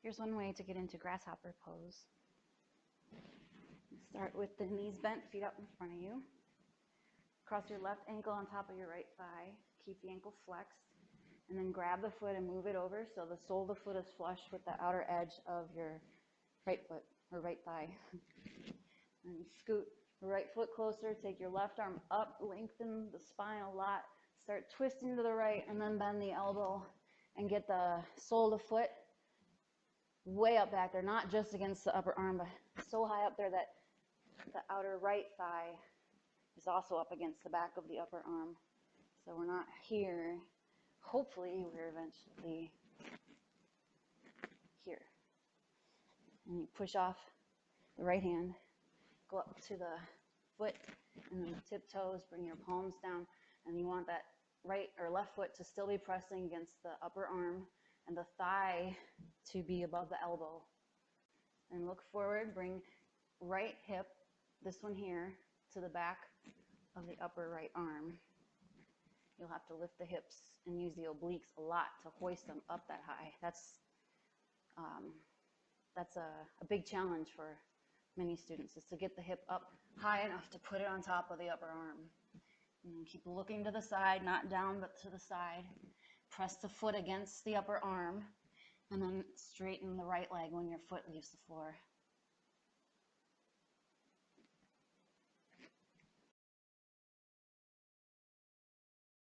Here's one way to get into Grasshopper Pose. Start with the knees bent, feet up in front of you. Cross your left ankle on top of your right thigh. Keep the ankle flexed. And then grab the foot and move it over so the sole of the foot is flush with the outer edge of your right foot or right thigh. And scoot the right foot closer. Take your left arm up, lengthen the spine a lot. Start twisting to the right and then bend the elbow and get the sole of the foot way up back there, not just against the upper arm, but so high up there that the outer right thigh is also up against the back of the upper arm. So we're not here. Hopefully we're eventually here. And you push off the right hand, go up to the foot and then tiptoes, bring your palms down, and you want that right or left foot to still be pressing against the upper arm and the thigh to be above the elbow. And look forward, bring right hip, this one here, to the back of the upper right arm. You'll have to lift the hips and use the obliques a lot to hoist them up that high. That's a big challenge for many students, is to get the hip up high enough to put it on top of the upper arm. And then keep looking to the side, not down, but to the side. Press the foot against the upper arm, and then straighten the right leg when your foot leaves the floor.